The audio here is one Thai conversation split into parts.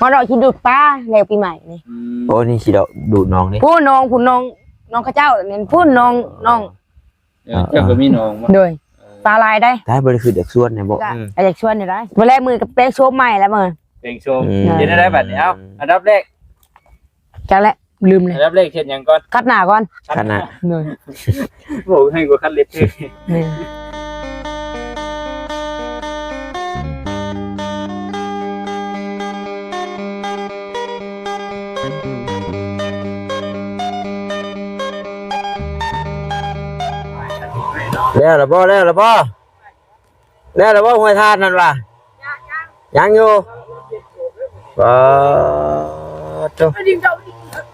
พอเราคิดดูดป้าแล้วปีใหม่นี่ โอ้นี่สิดอกดูดน้องนี่ พูดน้องข้าเจ้าเนี่ยพูดน้อง เจ้าก็มีน้องบ่ โดยปลาลายได้ ได้บ่ได้คือเด็กส่วนเนี่ยบ่ อยากชวนอยู่ได้วันแรกมือกับเป๊กโชว์ใหม่แล้วมือ เพลงโชว์เฮ็ดได้บัดนี้เอ้าอันดับแรก จังแหละลืมเลย อันดับแรกเฮ็ดหยังก่อน คัดหน้าก่อน ขนาด เลย โอ้ให้กูคัดเล็บเท่ นี่ แล้วล่ะบ่ห้วยทานนั่นว่ะยังอยู่โต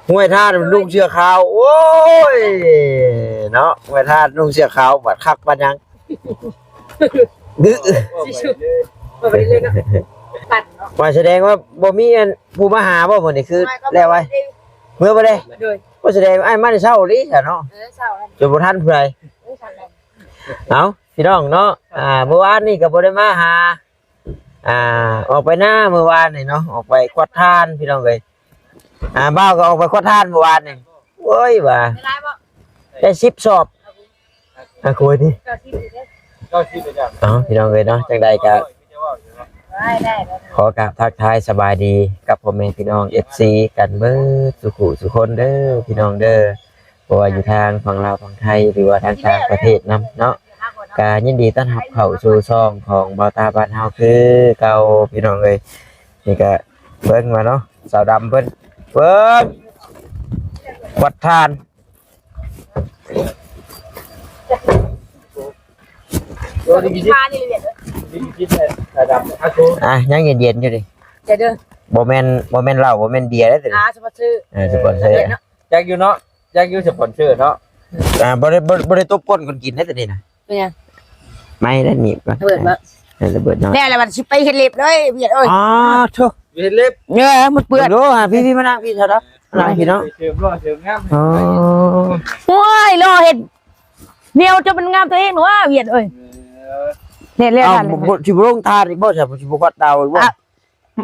ห้วยทานนุ่งเสื้อขาวโอ้ยเนาะห้วยทานนุ่งเสื้อขาวบัดคักบัดยังดื้อว่าแสดงว่าบ่มีอันผู้มาหาบ่มื้อนี้คือแล้วไว้เมื่อบ่ได้บ่แสดงอ้ายมาได้เช้าลิซะเนาะจนบ่ทันผู้ใดเอาพี่น้องเนาะเมื่อวานนี่ก็บ่ได้มาหาออกไปหน้าเมื่อวานนี่เนาะออกไปควัดทานพี่น้องเอ้ยบ้าวก็ออกไปควัดทานเมื่อวานนี่โอ้ยว่าได้10สอบคุยดิ ก็สิไปจ้ะ พี่น้องเอ้ยเนาะจังใดก็ขอกราบทักทายสบายดีกับพ่อแม่พี่น้อง FC กันเบิดสุคนเด้อพี่น้องเด้อบ่ว่าอยู่ทางฝั่งลาวฝั่งไทยหรือว่าทางต่างประเทศนํเนาะก็ยินดีต้อนรับเข้าสู่ช่องของเบาตาบ้านเฮาคือเก่าพี่น้องเอ้ยนี่ก็เบิ่งมาเนาะสาวดำเพิ่นวัดทานยังเย็นๆอยู่ดิ เดี๋ยวเด้อ บ่แม่นเหล้าบ่แม่นเบียร์เด้อติ สปอนเซอร์ สปอนเซอร์ จักอยู่เนาะจักอยู่สปอนเซอร์เนาะ บ่ได้ตบก้นคนกินได้แต่นี่นะ เป็นยัง ไม่ได้หนีบก่อน เปิดมา ระเบิดน้อย แน่แล้วมันสิไปเฮ็ดเล็บเลยเบียดเอ้ย อ๋อโธ่ เฮ็ดเล็บ เนี่ยมันเปื้อน ดูพี่มานั่งพี่เถอะครับนั่งพี่เนาะ เสริมรอเสริมงาม อ๋อ โอ้ยรอเห็ดเหนียวจะเป็นงามตัวเองหนูว่าเบียดเอ้ยเนี่ยเรียก เอ้า ทัน บ่สิบ่ลงทานอีกบ่ใช่บ่สิบ่กัดดาวอีกบ่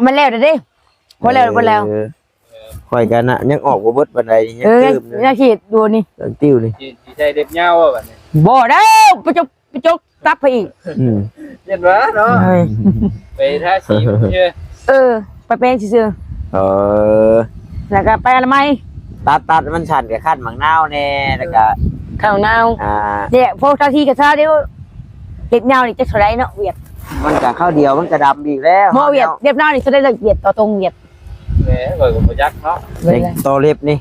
มันแล้วเด้ดิพอแล้ว ข่อยกันน่ะยังออกบ่เบิดปานใดยังตื้ม น่าขีดดูนี่ ยังติ้วนี่ สิใช้เล็บยาวบ่บัดนี้ บ่ได้ไปจกตับไปอีก เห็นว่าเนาะไปท่าสีเชื่อ ไปแป้งซื่อ เออ ๆแล้วก็ไปอะไรไหม ตัดมันสั่นกับขั้นหมังนาวแน่แล้วก็ ข้าวนาวเนี่ยพวกเจ้าที่กับชาเดียวเห็ดนาวนี่จะเท่าไรเนาะเวียด มันก็ข้าวเดียวมันก็ดำอีกแล้ว โมเวียดเรียบนาวนี่จะได้ละเอียดต่อตรงเวียด แหมก่อยก็บ่จักเนาะ เด็กโตเล็บนี่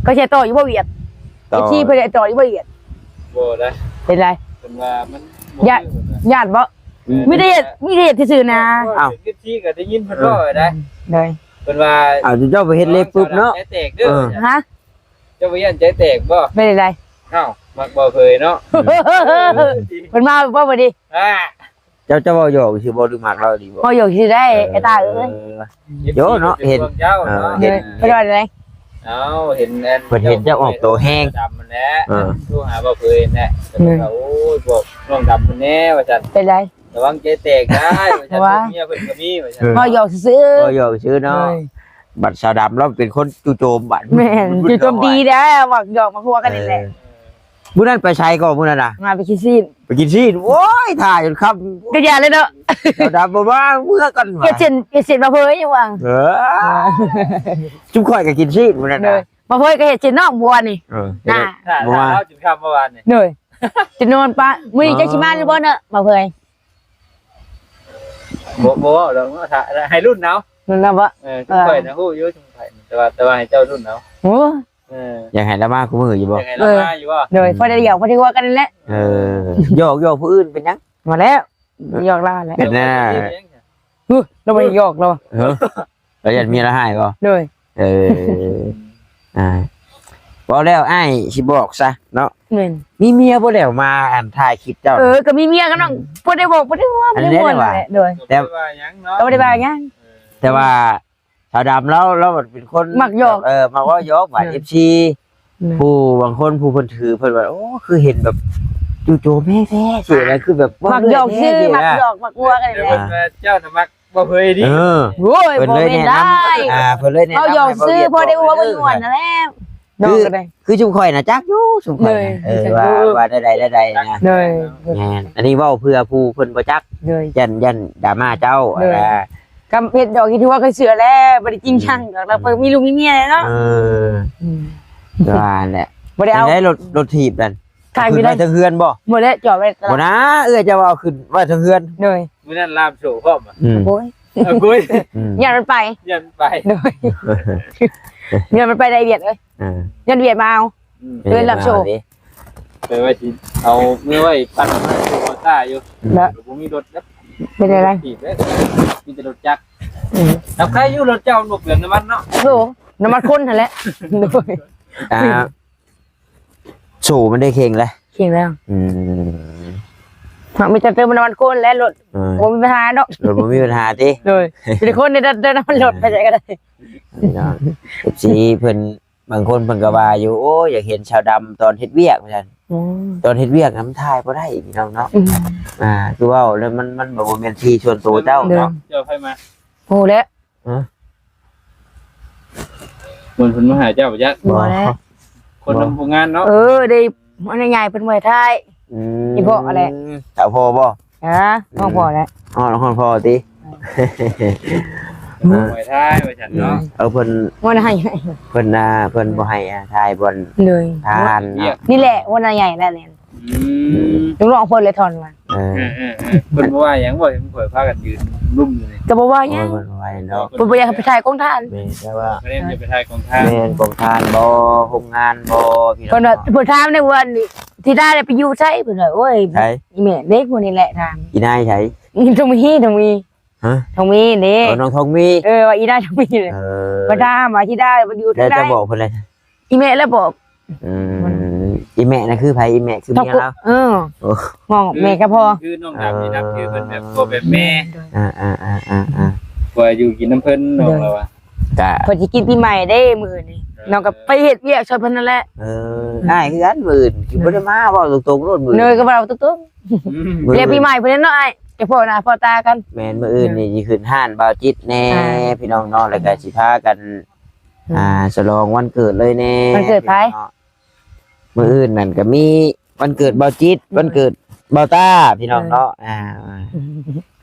ก็ใช้ต่ออยู่บ่เวียดที่เพื่อนต่ออยู่บ่เวียด บ่ได้ เป็นไร เป็นว่ามัน ญาติบ่ไม่ได้ซื่อๆนะ อ้าวที่ก็ได้ยินเพิ่นว่าได้ เลย เพิ่นว่า เจ้าไปเฮ็ดเล็บปุ๊บเนาะ ใจแตกเด้อ ฮะ เจ้าบ่ยันใจแตกบ่ ไม่ได้ไร อ้าวมักบ่เคยเนาะ มันมาบ่บ่ดี เจ้าบ่หยอกสิบ่ดูมักเราดีบ่ พออยู่ที่ได้ไอ้ตาเอ้ย โยเนาะเห็น เจ้าเนาะ เห็นไปรอดเลย เอาเห็นแอน เพิ่นเห็นเจ้าออกตัวแห้ง ดำมันแหละทูหาบ่เคยแน่แต่โอ้ยบอกน้องดำคนแน่ว่าจัน เป็นไร ระวังใจแตกได้ว่าจันเมียเพิ่นก็มีว่าจัน พออยู่ซื้อ บ่หยอกชื่อเนาะบัดสาวดำเราเป็นคนจู่โจมบัด แม่นจุดโจมดีนะมักหยอกมาพัวกันนี่แหละ มื้อนั้นไปใช้ก็มื้อนั้นน่ะ มาไปคิดซีน ไปกินซีนโอ้ยถ่ายจนครับ ก็อย่าเลยเนาะ สาวดำบ่ว่าเมื่อกัน เฮ็ดเช่นมาเผยอยู่ว่า จุ่มข่อยก็กินซีนมื้อนั้น เล น่ะ ยมาเผยก็เฮ็ดเช่นนอกบัวนี่ ถ้าเราจุดคำเมื่อวานนี่ เลยจะนอนปะมื้อนี้จะสิมาหรือบ่เนาะมาเผย บ่เราให้รุ่นเนาะ นั่นล่ะบ่ จุดข่อยนะฮู้อยู่จุดข่อยแต่ว่าให้เจ้ารุ่นเนาะ โอ้ อยากให้ละมาคู่มืออยู่บ่ ยังไงเรามาอยู่บ่ เลยพอได้หยอกพอได้ว่ากันนั่นแหละ หยอกผู้อื่นเป็นยัง มาแล้วหยอกล่าแล้ว เป็นแน่ เราไปหยอกเรา เราอยากมีอะไรให้บ่ เลย บ่แล้วอ้ายสิบอกซะเนาะ เหมือน มีเมียบ่แล้วมาอ่านถ่ายคลิปเจ้า ก็มีเมียกันน้องพอได้บอกพอได้ว่าพอได้บ่นแหละเลย แต่ว่ายังเนาะ เราบ่ได้ว่าหยัง แต่ว่าสาวดำเราเป็นคน มักหยอก มักว่าหยอกว่า FC ผู้บางคนผู้เพิ่นถือเพิ่นว่าโอ้คือเห็นแบบจู่โจมแท้ๆสิอะไรคือแบบ มักหยอกชื่อมักหยอกมักวัวกัน เดี๋ยว แหละ เจ้าน่ะมัก บ่เคยดิ เออ โอ้ย เพิ่น บ่ เลย แม่ แนะ น น ได้ ำเพิ่นเลยแนะนำ เอาหยอก ให้ ซื้อ วีย พอได้ว่าบ่ บ ย ก วนนั่นแหละน้องก็ได้ คือชุมข่อยน่ะจักอยู่ชุมข่อย เลย ว่าได้ๆนะ เลย แม่นอันนี้เว้าเพื่อผู้เพิ่นบ่จัก เลย ยันดราม่าเจ้า เลย อ่า กำเฮ็ดดอกที่ว่าเคยเสือแล้วบ่ได้จริงจังดอกเราเพิ่นมีลูกมีเมียแล้วเนาะ เออว่าแหละ บ่ได้เอา ได้รถถีบนั่น ขาย ขึ้ ไม่ น ได้ ไปทางเฮือนบ่ บ่ได้จอดไว้ต บ่ ลาด นะจะว่าเอาขึ้นไว้ทางเฮือน เลย มื้อนั้นลามโชว์พร้อมอ่ะ อืม โอ้ย เอากุ้ย ยันมันไป ยันไป เลยยันมันไปได้เวียดเอ้ย อ่า ยันเวียดมาเอา เดินรับโชว์ ไปไว้สิเอาเมื่อไว้ปั่นมาสู่มอต้าอยู่ แล้ว บ่มีรถแล้ว เป็นอะไร ถีบเลยมีแต่รถจักรแล้วใครอยู่รถเจ้าหนกเหลืองน้ำมันเนาะ โอ้น้ำมันข้นนั่นแหละเลย อ่าสู่มันได้เข่งเลย เก่งแล้ว อืม มีแต่เติมน้ำมันข้นและรถ เออ โอ้มีปัญหาเนาะ รถบ่มีปัญหาติ เลยเป็นคนในเดินน้ำมันรถไปไหนก็ได้ สีเพิ่นบางคนเพิ่นก็ว่าอยู่โอ้อยากเห็นชาวดำตอนเฮ็ดเวียกเหมือนกันตอนเฮ็ดเวียกน้ำทายบ่ได้พี่น้องเนาะคือว่าแล้วมันบ่แม่นที่ส่วนตัวเจ้าเนาะ เจ้าใครมา โอ้แล้ว คนเพิ่นมาหาเจ้าบ่จัก บ่แล้ว คนทำโรงงานเนาะ ได้มันใหญ่เป็นมวยไทย อีพ่ออะไร สาวพ่อบ่ น้องพอแล้ว อ๋อน้องพ่อติ ไว้ท้ายไว้ฉันเนาะ เพิ่น วันใหญ่ เพิ่นเพิ่นบ่ให้ทายบอล เลย ทานเนาะ นี่แหละวันใหญ่แล้วเนี่ย ลุงรองคนเลยทอนมา เออ เพิ่นบ่ว่าหยังบ่เห็นข่อยพากันยืนรุ่มอยู่นี่ ก็บอกว่า โอ้ เนี่ย ยเพิ่นไว้เนาะ ผมไปอยากไปถ่ายกองทาน แม่นแต่ว่า บ่ได้จะไปถ่ายกองทาง แม่นกองทานบ่โรงงานบ่พี่น้ ค อน ง ว่าผมถามในวันที่ได้ไปอยู่ใช่เพื่อนเลยโอ้ย ใช่ อีแม่เด็กคนนี้แหละถาม อีนายใช่ ต้องมี ฮะ ต้องมีนี่ น้องทองมี ว่าอีได้ต้องมีเลย เออ มาถามมาที่ได้มาอยู่ แล้ว ที่ได้ จะบอกเพิ่นเลย อีแม่แล้วบอก อีแม่น่ะคือไผอีแม่คือเมียเรา มองแม่ก็พอ คือน้องดำนี่นับคือเพิ่นแบบพ่อแบบแม่ อ่า ว่าอยู่กินน้ำเพิ่นน้องเราอ่ะ กะ เพิ่นสิกินปีใหม่ได้มื้อนี่น้องก็ไปเฮ็ดเวียกช่วยเพิ่นนั่นแหละ ง่ายคือกันหมื่นคือบ่ได้มาเว้าตรงๆโลดหมื่น เนยก็บ่เอาตุ๊กๆเรียกปีใหม่เพิ่นเนาะไอ้จะพ่อหน้าพ่อตากัน แม่นมื้ออื่นนี่สิขึ้นห้านบ่าวจิตแน่พี่น้องเนาะแล้วก็สิพากันฉลองวันเกิดเลยแน่มื้ออื่นนั่นก็มีวันเกิดบ่าวจิตวันเกิดบ่าวตาพี่น้องเนาะ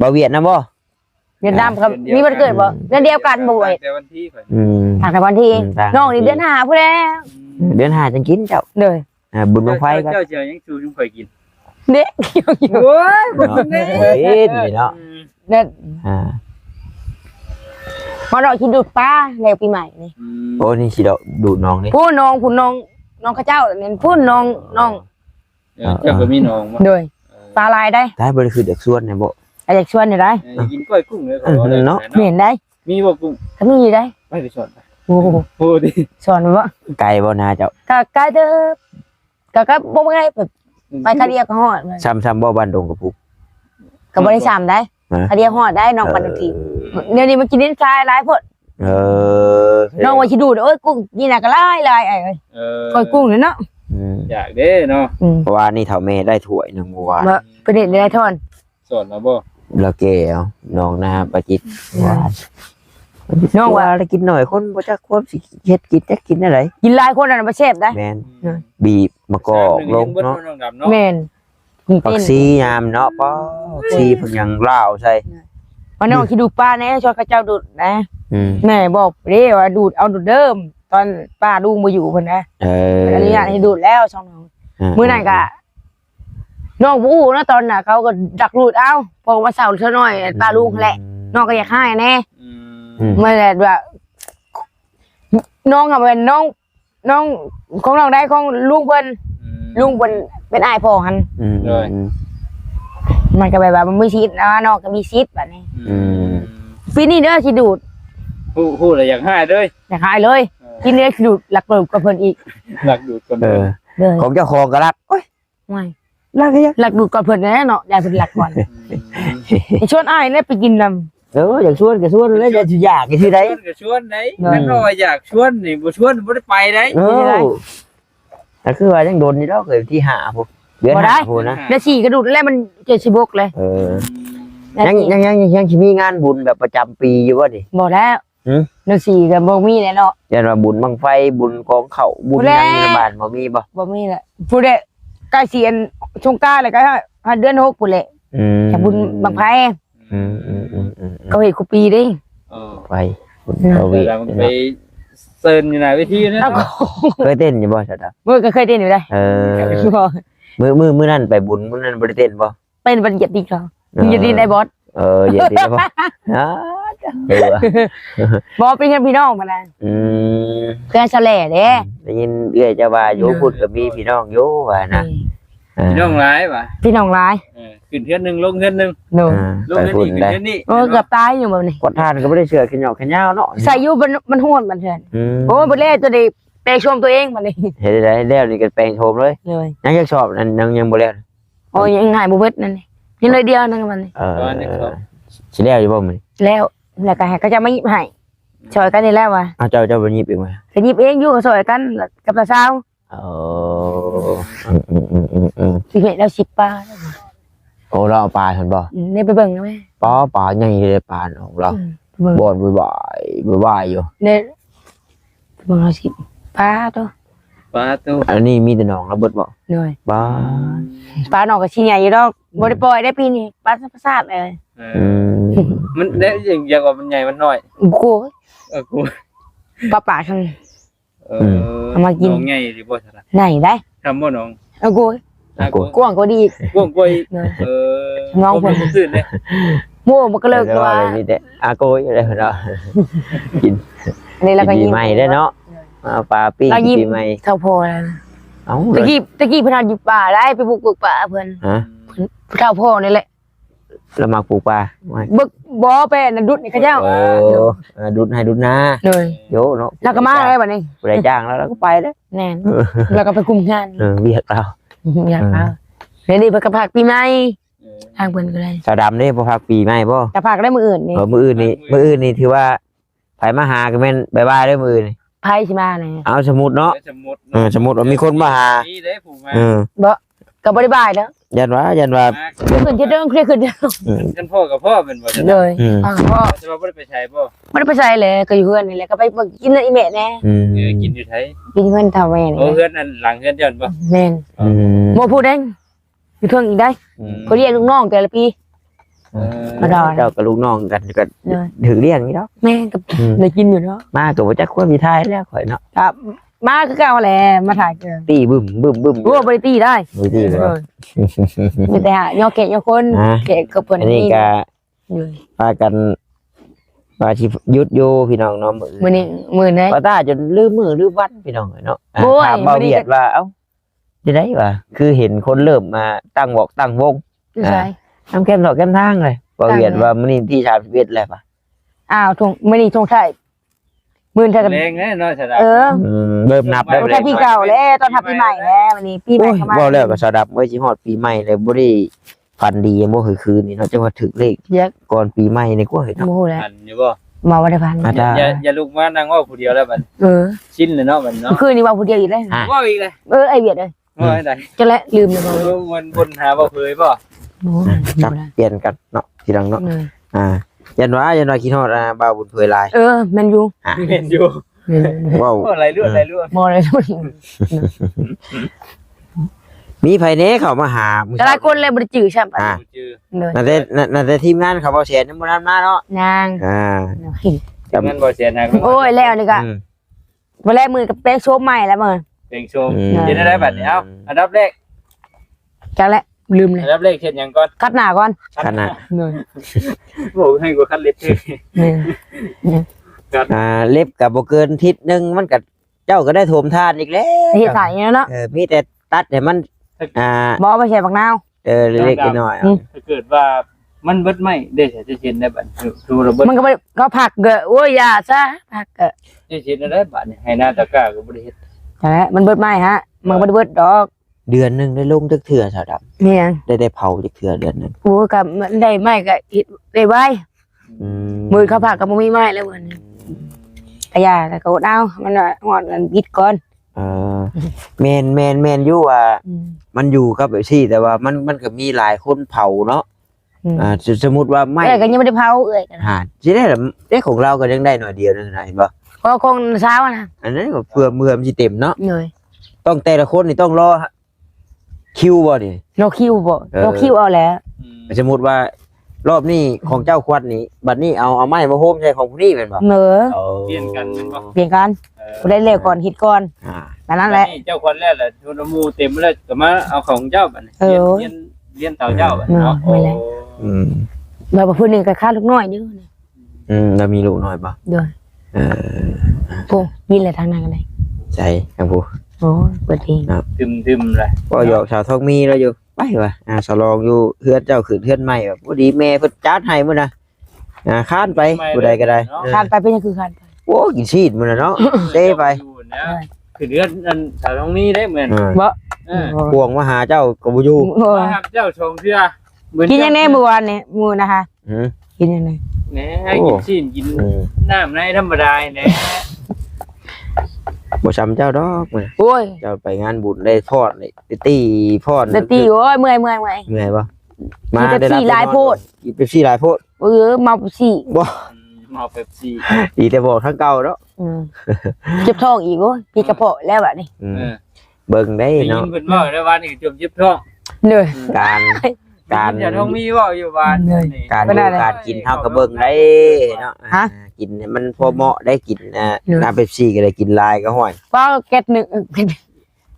บ่าวเวียดนามบ่ เดือนดำครับมีวันเกิดบ่เดือนเดียวกันบ่เว้ย แต่วันที่ข่อย ต่างแต่วันที่น้องนี่เดือน5พุ่นแล้ว เดือน5จังกินเจ้า เลย บุญบังไฟครับ เจ้าเจียวยังชูชุ่มข่อยกิน เด็กอยู่ โอ้ย เนาะเฮ็ดนี่เนาะ เด็กมาดอกคิดดูดป้าแล้วปีใหม่นี่ โอ้นี่สิดอกดูดน้องนี่ ผู้น้องข้าเจ้าเนี่ยผู้น้อง เจ้าก็มีน้องบ่ โดยปลาลายได้ ได้บ่ได้คือเด็กส่วนเนี่ยบ่ อยากชวนอยู่ได้ กินก้อยกุ้งเลย เนาะ เห็นได้ มีบ่กุ้ง ถ้ามีอยู่ได้ ไม่ไปสอน โอ้ โอ้ดิ สอนว่า ไกลบ่นาเจ้า ก็ใกล้เด้อก็บ่ไงแบบไปคาเดียก็ฮอด ซ้ำๆบ่บ้านดงกับปุก ก็บ่ได้ซ้ำได้คาเดียฮอดได้น้องปันทีเดี๋ยวนี้มันกินดินทรายหลายพดน้องว่าสิดูดโอ้ยกุ้งนี่น่ะก็หลายไอ้เอ้ยก้อยกุ้งเนาะ อยากเด้เนาะ เพราะว่านี่เฒ่าแม่ได้ถ้วยหนึงเมื่อวาน บ่เป็นเด็ดได้ทอน สอนแล้วบ่ แล้วแกเอาน้องนาประจิตว่า น้องว่า แล้วกินหน่อยคนบ่จักความสิเฮ็ดกินจักกินอะไร กินหลายคนน่ะบ่แซ่บได้ แม่นบีบมะกอกลงเนาะ แม่น ผักซียามเนาะป้อซีเพิ่นยังลาวใส่ มันน้องคิดดูป้าแน่ชวนข้าเจ้าดูดนะ อืม แม่บอกเด้ว่าดูดเอาดูดเดิม ตอนป้าลุงมาอยู่เพิ่นนะอนุญาตให้ดูดแล้วช่องน้องมื้อนั้นก็น้องบ่ฮู้นะตอนน่ะเขาก็ดักดูดเอาพอมาเช้าเท่าน้อยป้าลุงแหละน้องก็อยากให้แน่มื้อนั้นว่าน้องอะเป็นน้องของน้องได้ของลุงเพิ่นเป็นอ้ายพ่อหั่นมันก็แบบว่ามันมีสิทธิ์นะน้องก็มีสิทธิ์บัดนี้ปีนี้เด้อสิดูด ฮู้แล้วอยากให้เด้อ อยากให้เลยกินเด้อสิดูดหลักเปิบกับเพิ่นอีก อยากดูดก่อน เออ เลย ของเจ้าของก็รักโอ้ย ไม่ รักยัง หลักดูดกับเพิ่นแน่เนาะอยากเป็นหลักก่อนชวนอ้ายเนี่ยไปกินนำ อยากชวนก็ชวนแล้วจะอยากที่ใด ก็ชวนได้แม่นว่าอยากชวนนี่บ่ชวนบ่ได้ไปได้ แต่คือว่ายังโดนนี่แล้วเคยที่5พุ่นเดือน5พุ่นนะ แล้วฉี่กระดูดแล้วมัน76เลย ยังสิมีงานบุญแบบประจำปีอยู่บ่ดิ บอกแล้ว หืม เดือน4ก็บ่มีแล้วเนาะ ยันว่าบุญบังไฟบุญกองเข้าบุญ บ่แล้ ยังในบ้านบ่มีบ่ บ่มีแหละผู้ใดใกล้เสียนสงกรานต์แล้วก็ฮอดเดือน6พุ่นแหละแต่บุญบังไผ อืม ก็เฮ็ดคุปีเด้ เออ ไปบุญเขาวิ เวลามันไปเซิร์นอยู่ไหนเวทีนะ เอ้าก็ เคยเต้นอยู่บ่ซะดอก มื้อก็เคยเต้นอยู่ได้ บ่ มื้อนั้นไปบุญมื้อนั้นบ่ได้เต้นบ่ เป็นบันเหยียดดีเขาเหยียดดีได้บอส อย่าดีบ่อ๋อเออ บอสเป็นแค่พี่น้องมาแล้ว อืม เพื่อนแฉล่เด้ ได้ยินเอื้อยจะว่าอยู่พุ่นก็มีพี่น้องอยู่ว่านะ พี่น้องร้ายป่ะ พี่น้องร้าย ขึ้นเทือนหนึ่งลงเทือนหนึ่ง หนู ลง ไป เทือน พุ่น นี่ขึ้น ได้ เทือนนี่ โอ้เกือบตายอยู่แบบนี้ กดทานก็บ่ได้เชื่อขยอกขยาวเนาะ ใส่อยู่มันห้วนมันเถื่อน อืม โอ้ยบเล่ตัวเด็กเตะชมตัวเองมันนี่ เฮ็ดได้แล้วนี่ก็แปลงโฉมเลย เลย ยังจะสอบนั่นยังบ่แล้ว โอ้ยยังหายบุเบิดนั่นนี่ยังเลยเดียวนั่นมันนี่ สิแล้วอยู่บ่มื้อ แล้วแล้วก็ให้ก็จะไม่หยิบให้ซอยกันนี่แล้วว่ะ เจ้าบ่หยิบอีกมั้ย ก็หยิบเองอยู่ซอยกันกับตาสาว พี่เห็นแล้ว10 ปลา โอ้เราเอาปลาซั่นบ่ นี่ไปเบิ่งได้ไหม ปลาใหญ่เลยปลาของเรา เบิ่ง บ่อนบ่ายอยู่ เนี่ยเบิ่งเอา10 ปลาตัว ปลาตู้ อันนี้มีแต่หนองระเบิดบ่ เลย ปลา ปลาหนอกกับชิ้นใหญ่อยู่ดอกบ่ได้ปล่อยได้ปีนี้ปลาประสาทเลย มันได้อย่างว่ามันใหญ่มันน้อย กู กู ปลาข้าง น้องใหญ่ดิบ่ทัน ไหนได้ ทำบ่น้อง เอากูกว้างก็ดี กว้างกว่าน้องคนตื่นเลย โม่มันก็เลิก ตัว ว่า นี่แต่อาโกยอะไรเนาะกิน อันนี้เราก็ ปี ยิ้ม ใหม่ได้เนาะปลาปิ้งปีใหม่ เท่าพอแล้ว เอ้า ตะกี้เพิ่นอยู่ป่าได้ไปบุกป่าเพิ่น ฮะ เท่าพอนี่แหละ เรามาปลูกปลา บึกบ่ไปน่ะดุดนี่เขาเจ้า ดุดให้ดุดนา เลย โยเนาะ แล้วก็มาได้บัดนี้ ได้จ้างแล้วเราก็ไปแล้ว แน่นแล้วก็ไปคุมงาน เวียกเรา อยากเอาเดี๋ยวนี้เพิ่นก็พากปีใหม่ทางเพิ่นก็ได้ สาวดำนี่บ่พักปีใหม่บ่ จะพากได้มื้ออื่นนี่ มื้ออื่นนี่ถือว่าไผมาหาก็แม่นบ๊ายบายเด้อมื้อนี่ ไผสิมาแน่ เอาสมมุติเนาะสมมุติว่ามีคนมาหา นี่ได้ผูกมา บ่ก็บ่ได้บายแล้ว ยันว่า ขึ้นจะเด้งเครียดขึ้นเด้ง กันพ่อกับพ่อเป็นบ่จะ เลยพ่อ จะว่าบ่ได้ไปใช้บ่ บ่ได้ไปใส่เลยก็อยู่เฮือนนี่แหละก็ไปกินอีแม่แน่ กินอยู่ไทย กินเฮือนเท่าแม่นี่ โอ้เฮือนอันหลังเฮือนเจ้าบ่ แม่นบ่พูดเด้งอยู่เทิงอีกได้ก็เรียกลูกน้องแต่ละปี เจ้ากับลูกน้องกันก็ถึงเรียงนี่เนาะ แม่ก็ได้กินอยู่เนาะ มาก็บ่จักควรมีทายแล้วข่อยเนาะ ครับมาคือเก่าแหละมาถ่ายเจอ ตีบึ้ม รู้ว่าบ่ได้ตีได้ บ่ตีบ่ มีแต่หายอแกะยอคนแกะกับเพิ่น อันนี้ก็ เลย พากันว่าสิหยุดอยู่พี่น้องเนาะมื้อ มื้อนี้มื้อไหน ว่าตาจนลืมมื้อลืมวันพี่น้องเนาะ โอ้ย ถามบ่าวเวียดว่าเอ้าจะได้ว่าคือเห็นคนเริ่มมาตั้งบอกตั้งวง อยู่ไส น้ำแก้มดอกแก้มทางเลยบ่าวเวียดว่ามื้อนี้ที่31แล้วป่ะ อ้าวทงมื้อนี้ทงไทยมื้อไทย แรงแน่เนาะสะดา เริ่มนับ ทงไทยปีเก่าแล้วตอนทับปีใหม่แล้ววันนี้ปีใหม่ โอ้ย เข้ามา บ่แล้วก็สะดับเมื่อสิฮอดปีใหม่เลยบ่ได้ฟันดีบ่คือคืนนี่เนาะจังว่าถึกเลข เยอะ ก่อนปีใหม่นี่กว่าเฮ็ด โมโหแล้ว อันอยู่บ่ มาวันพัน อย่าลุกมานั่งว่าผู้เดียวแล้วบัด ชิ้นเลยเนาะบัดเนาะ คืนนี้ว่าผู้เดียวอีกเลย ว่าอีกเลย ไอเวียดเลย ว่าได้ จะละลืมเลยบ่ มันบนหาบ่เคยบ่ โอ้ จับเปลี่ยนกันเนาะทีหลังเนาะ เลย ยันว่าคิดฮอดบ่าวบุญเผยลาย แมนยู เห็นอยู่ ว้าว อะไรเรื่อง มอเลยทุก มีไผแน่เข้ามาหามื้อ แต่ละคนเลยบริจืดใช่ปะ ชื่อ เลย นั่นแต่ทีมงานเขาบ่แชร์นำบ่นำมาเนาะ นาง เงินบ่เสียนะ โอ้ยแล้วนี่ก็วันแรกมือกับเป๊กโชว์ใหม่แล้วมึง เพลงโชว์เห็นได้บัดนี้เอ้าอันดับแรก จังแล้วลืมเลย อันดับแรกเฮ็ดหยังก่อน คัดหน้าก่อน ขนาด เลย บอกให้กูคัดเล็บเท่ เล็บก็บ่เกินทิศนึงมันก็เจ้าก็ได้โถมทานอีกแล้ว เฮ็ดสายอย่างนั้นเนาะ มีแต่ตัดให้มันบ่ไปใส่บักนาว เล็กๆน้อย ถ้าเกิดว่ามันเบิดไม่ได้จะเห็นได้บัดคือระเบิด มันก็ก็ผักเกอะโอ้ยอย่าซะผักเกอะ จะเห็นได้บัดนี่ให้หน้าตะกร้าก็บ่ได้เฮ็ด จังแล้วมันเบิดไหมฮะมันบ่ได้เบิดดอก เดือนนึงได้ลงจักเทื่อสาวดำ เนี่ย ได้เผาจักเทื่อเดือนนึง โอ้กับมันได้ไหมก็ได้ไว้มือเขาผักก็บ่มีไม้แล้ววันนี้แต่ยาแต่ก็อดเอามันหอดมันบิดก่อน แมนอยู่ว่ามันอยู่กับแบบซี่แต่ว่ามันก็มีหลายคนเผาเนาะ สมมุติว่าไม่ เอ้ยก็ยังไม่ได้เผาเอ้ยกัน สิได้ล่ะได้ของเราก็ยังได้หน่อยเดียวนึงนะเห็นบ่ เพราะคงเช้านะ อันนั้นก็เพื่อเมื่อมันสิเต็มเนาะ เหนื่อย ต้องแต่ละคนนี่ต้องรอคิวบ่นี่ โนคิวบ่โนคิวเอาแล้ว สมมุติว่ารอบนี้ของเจ้าควัดนี่บัดนี้เอาไม้มาโฮมใส่ของผู้นี้แม่นบ่ เหนือ เปลี่ยนกันเป็นบ่ เปลี่ยนกันกูได้เร็วก่อนฮิตก่อนแต่นั้นแหละ เจ้าคนแรกแหละทุนมูเต็มแล้วก็มาเอาของเจ้าบัดนี้เรียนเต่าเจ้าบัดเนาะ อืม แบบพูดหนึ่งกับข้าลูกน้อยเยอะเลย แล้วมีลูกน้อยบ่ เดี๋ยว เออ พวกมีอะไรทางนั้นกันเลย ใช่ครับผู้ โอ้เปิดเพลง ทึมเลย ก็หยอกชาวทองมีแล้วอยู่ไปว่ะสลองอยู่เฮือนเจ้าขึ้นเฮือนใหม่แบบบ่ดีแม่เพิ่นจัดให้มื้อน่ะค้านไปผู้ใดก็ได้ คานไปเป็นยังคือคานไป โอ้กินชีดมื้อน่ะเนาะเด้ไป คือเดือนอันแถวตรงนี้ได้เหมือน บ่ พวงมาหาเจ้าก็บ่อยู่ ครับเจ้าชงเสื้อ กินยังไงเมื่อวานเนี่ยมือนะคะ กินยังไง แหน่ให้กินชิ้นกินน้ำในธรรมดาแหน่ บ่ซ้ำเจ้าดอกมื้อ โอ้ย เจ้าไปงานบุญได้พอดได้ตีพอด เดตีโอ้ยเมื่อย เมื่อยบ่ กินเป๊ปซี่หลายโพด กินเป๊ปซี่หลายโพด เมาเป๊ปซี่ บ่ มาเป๊ปซี่ ดีแต่บอกทั้งเก่าเนาะ เจ็บท้องอีกโอ้ยปีกระเพาะแล้วแบบนี้ เบิ่งได้ ได้ยิ เนาะ นเพิ่นว่าในวันนี้จมยิบท้อง เหนื่อย การ อย่าท้องมีว่าอยู่บ้าน การดูการกินเฮาก็เบิ่งได้เนาะกินมันพอเหมาะได้กินน้ำเป๊ปซี่ก็ได้กินลายก็ห้อย ก็แก๊สหนึ่ง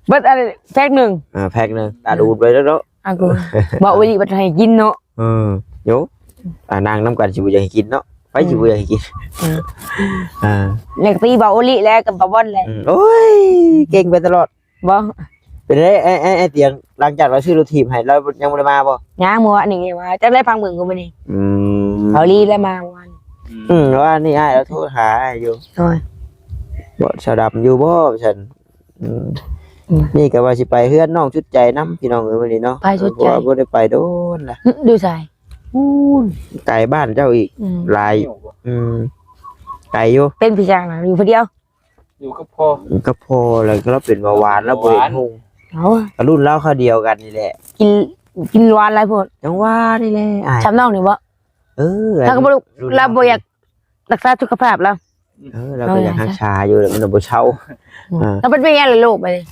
เบิดอะไรแพ็คหนึ่ง แพ็คนึงตาดูดไปแล้วเนาะ กูบอกว่าดีบัดให้กินเนาะ โยนางน้ำกันสิบ่อยากให้กินเนาะไปสิบ่อยากให้กิน เล็กตีบอกโอลิแล้วกับบอลเลย โอ้ยเก่งไปตลอด บอก เป็นไอ้เตียงหลังจากเราซื้อรถทีมให้เรายังบ่ได้มาบ่ ย่างมัวนี่มาจะได้ฟังมึงกูไปนี่เอาลีแล้วมาวัน ว่านี่อ้ายเราโทรหาอยู่ โอ้ย บ่ชาวดำอยู่บ่ฉันนี่ก็ว่าสิไปเฮือนน้องชุดใจน้ำพี่น้องเอ้ยวันนี้เนาะบ่ได้ไปโดนล่ะ ดูใส่ ไกลบ้านเจ้าอีกหลายไกลอยู่ เป็นพี่จางนะอยู่คนเดียว อยู่กับพ่อ ก็พอแล้วก็เป็นเบาหวานแล้วบ่เห็นหุง เอา รุ่นเล่าข้าวเดียวกันนี่แหละ กินหวานอะไรพวก จังว่านี่แหละอ้าย ช้ำน้องนี่บ่ ถ้าก็บ่เราบ่อยากรักษาสุขภาพแล้ว เราก็ยังหักชาอยู่มันบ่เช่า แล้วมันเป็นยังไงลูกไปเลย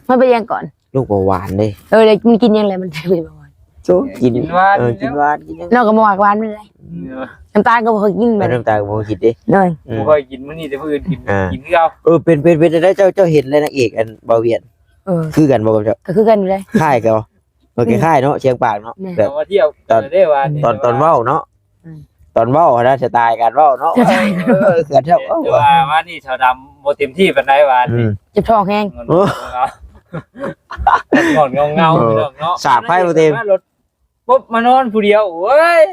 มันเป็นยังก่อน ลูกเบาหวานเด้ เดี๋ยวมันกินยังไงมันเป็นเบาหวาน โจกินกินหวานกิน น้องก็บ่หวานไม่เลยน้ำตาลก็บ่เคยกิน ไป แบบ น้ำตาบ่คิดดิ เลย บ่ค่อยกินมื้อนี้แต่มื้ออื่นกินคือเอา เป็นได้เจ้าเห็นเลยนางเอกอันเบาเวียนคือกันบ่กับเจ้า ก็คือกันอยู่เลย ค่ายกันบ่โอเคค่ายเนาะเชียงปากเนาะแบบ มาเที่ยวได้ว่า ตอนเว้าเนาะตอนเว้านะสไตล์การเว้าเนาะเกิดเท่า ว่าว่านี่ชาวดำบ่เต็มที่ปานใดว่า เจ็บท้องแห้ง งอนเงาเนาะ สาบไพ่บ่เต็ม รถปุ๊บมานอนผู้เดียวโอ้ย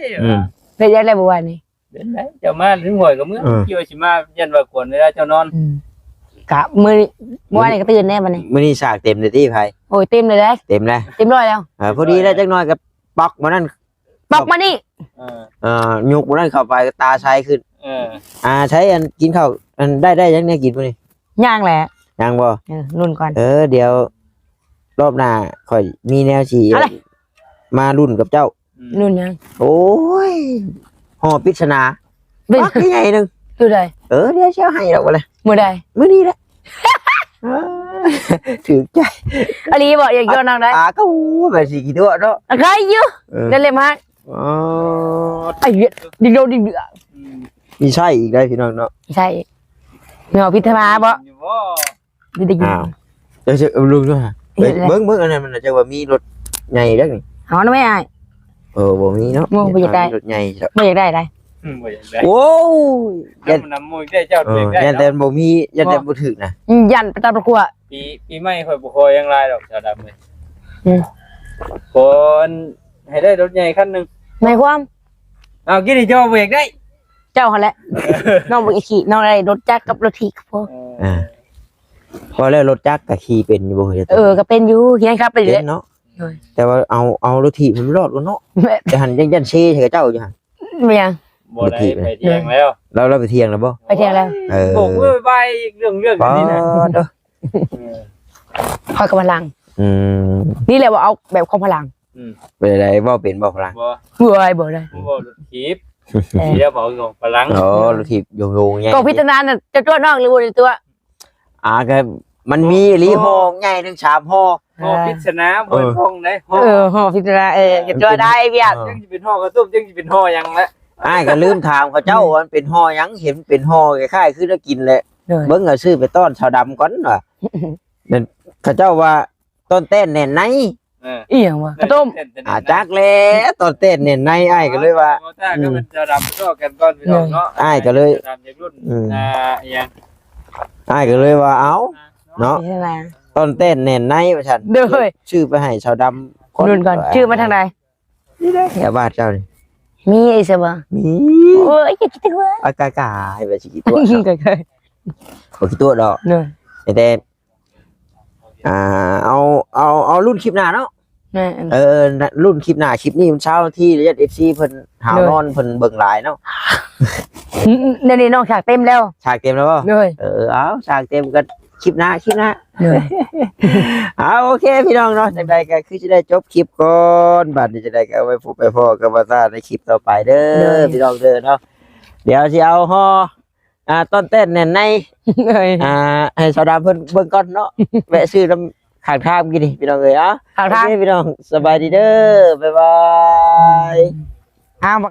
เป็นยังไงบ่วันนี้ เป็นไงเจ้ามาถึงหวยกับมื้อเกี่ยวสิมายันว่ากวนเวลาเจ้านอน กะมื้อวันนี้ก็ตื่นแน่บัดนี้ มื้อนี้ฉากเต็มเลยที่ไผ โอ้ยเต็มเลยเด้ เต็มแล้ว เต็มร้อยแล้ว พอดีแล้วจักหน่อยก็ปักมานั่น ปอกมานี่ ยกมานั่นเข้าไปตาใช้ขึ้น ใช้อันกินข้าวอันได้ยังเนี่ยกินมื้อนี้ ย่างแหละ ยังบ่ รุ่นก่อน เดี๋ยวรอบหน้าค่อยมีแนวสิมารุ่นกับเจ้า รุ่นยัง โอ้ยห่อปริศนาปักใหญ่นึง ดูได้ เดี๋ยวเช้าให้ดอกว่าเลย มื้อใด มื้อนี้แหละถือใจ อลีบอกอย่างโยนนางได้ ก็แบบสิกี่ตัวเนาะ ใครอยู่นั่นเลยมาไอ้เหี้ยดิโดดิเดือ มีใช่อีกได้พี่น้องเนาะ ใช่เนาะพิธมาบ่ดูได้ยิน เดี๋ยวจะลุงด้วยฮะเบิ้งอันนั้นมันจะว่ามีรถใหญ่ดักนี่ เอานะไม่อาย บ่มีเนาะรถใหญ่ ไม่อยากได้ได้ โอ้ย ยันนำมวยได้เจ้าเด็กได้ ยันแต่บ่มียันแต่บ่ถึกนะ ยันไปตามประกวด ปีใหม่ค่อยบ่คอยยังไรดอกชาวดำเลยคนให้ได้รถใหญ่คันนึง ในความ เอากินนี่เจ้าเบรกได้ เจ้าเขาแหละน้องบอกขี่น้องอะไรรถจักรกับรถถีบพวก พอแล้วรถจักรก็ขี่เป็นอยู่บ่ ก็เป็นอยู่เฮียนครับไปเลย เนาะแต่ว่าเอารถถีบมันรอดกันเนาะแต่หันยันเช่ให้เจ้าอยู่หั่น ไม่ยัง บ่ได้ไปเที่ยงแล้ว เราไปเที่ยงแล้วบ่ ไปเที่ยวแล้ว โบกมือไปเรื่องนี้นะ คอยกับพลังนี่แหละว่าเอาแบบความพลัง เป็นอะไรบ่เป็นบ่พลัง บ่ เบื่อบ่ได้ บ่รถถีบเดี๋ยวบอกของพลัง โอ้รถถีบโยงๆไง ก็พิจารณาน่ะจะตัวน้องหรือบ่ได้ตัว ก็มันมีลีห้องใหญ่ถึง3ห้อ ห่อพิษณาบ่ห้องได้ห่อ ห่อพิจารณาจะตัวได้เวียด จังสิเป็นห่อกระตุ้มจังสิเป็นห่อยังละ อ้ายก็ลืมถามเขาเจ้าว่ามันเป็นห่อหยังเห็นเป็นห่อคล้ายๆคือได้กินแหละเบิ่งเอาซื้อไปต้อนชาวดำก่อนว่ะนั่นเขาเจ้าว่าต้นเต้นแน่นใน อีหยังวะกระต้ม จักแล้วต้นเต้นแน่นในอ้ายก็เลยว่า ถ้าก็มันจะดำก็กันก่อนพี่น้องเนาะดำจากรุ่นอย่าง อ้ายก็เลยว่าเอ้าเนาะ พิจารณา ต้นเต้นแน่นในว่าซั่น เด้อ ชื่อไปให้ชาวดำ นุ่นก่อนชื่อมาทางใด นี่ได้แถวบ้านเจ้านี่ มีไอ้ซะบ่ มี โอ้ยคิดถึงว่า อากาให้ไปสิกี่ตัว ก็เคย บ่กี่ตัวดอก เด้อ แต่เอารุ่นคลิปหน้าเนาะ นั่น รุ่นคลิปหน้าคลิปนี้มันเช้าที่ระยะ FC เพิ่นหาวนอนเพิ่นเบิ่งหลายเนาะ เดี๋ยวนี้น้องฉากเต็มแล้ว ฉากเต็มแล้วบ่ เลย เอาฉากเต็มก็คลิปหน้า เลย เอาโอเคพี่น้องเนาะจังใดก็คือจะได้จบคลิปก่อนบัดนี้จะได้ก็เอาไว้พบไปพ่อกับว่าซ่าในคลิปต่อไปเด้อพี่น้องเด้อเนาะเดี๋ยวสิเอาฮอต้นเต้นแน่นใน เลย ให้ชาวดำเพิ่นเบิ่งก่อนเนาะ แวะซื้อน้ำข้างทางกินนี่พี่น้องเอ้ยทาง โอเคพี่น้องสบายดีเด้อบ๊ายบาย อ้าว